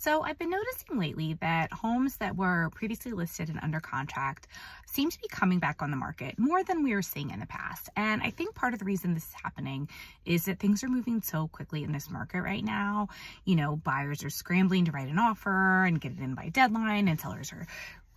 So I've been noticing lately that homes that were previously listed and under contract seem to be coming back on the market more than we were seeing in the past. And I think part of the reason this is happening is that things are moving so quickly in this market right now. You know, buyers are scrambling to write an offer and get it in by deadline, and sellers are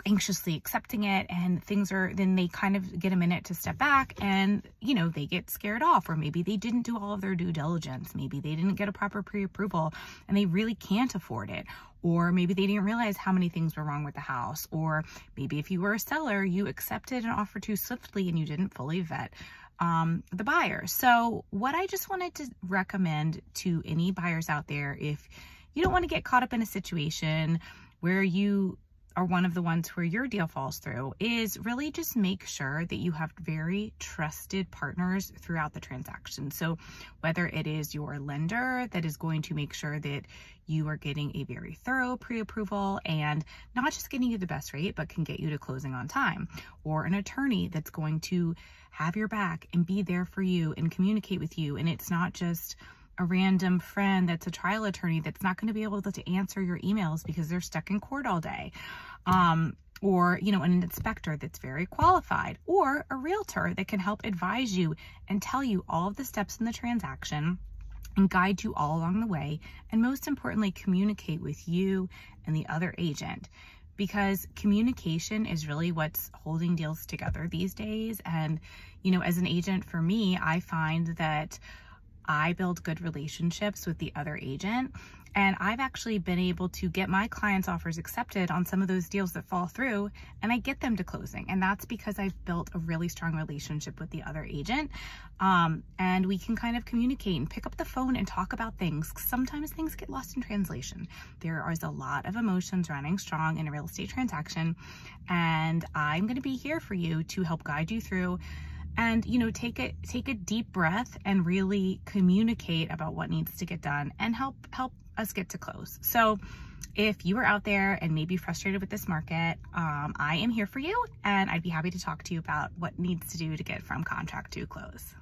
anxiously accepting it, and then they kind of get a minute to step back and, you know, they get scared off, or maybe they didn't do all of their due diligence. Maybe they didn't get a proper pre-approval and they really can't afford it. Or maybe they didn't realize how many things were wrong with the house. Or maybe if you were a seller, you accepted an offer too swiftly and you didn't fully vet the buyer. So what I just wanted to recommend to any buyers out there, if you don't want to get caught up in a situation where you are one of the ones where your deal falls through, is really just make sure that you have very trusted partners throughout the transaction. So whether it is your lender that is going to make sure that you are getting a very thorough pre-approval and not just getting you the best rate, but can get you to closing on time, or an attorney that's going to have your back and be there for you and communicate with you. And it's not just a random friend that's a trial attorney that's not going to be able to answer your emails because they're stuck in court all day. Or, you know, an inspector that's very qualified, or a realtor that can help advise you and tell you all of the steps in the transaction and guide you all along the way. And most importantly, communicate with you and the other agent, because communication is really what's holding deals together these days. And, you know, as an agent, for me, I find that I build good relationships with the other agent, and I've actually been able to get my clients' offers accepted on some of those deals that fall through, and I get them to closing. And that's because I've built a really strong relationship with the other agent. And we can kind of communicate and pick up the phone and talk about things. Sometimes things get lost in translation. There is a lot of emotions running strong in a real estate transaction, and I'm going to be here for you to help guide you through. And, you know, take a deep breath and really communicate about what needs to get done and help us get to close. So if you are out there and maybe frustrated with this market, I am here for you, and I'd be happy to talk to you about what needs to do to get from contract to close.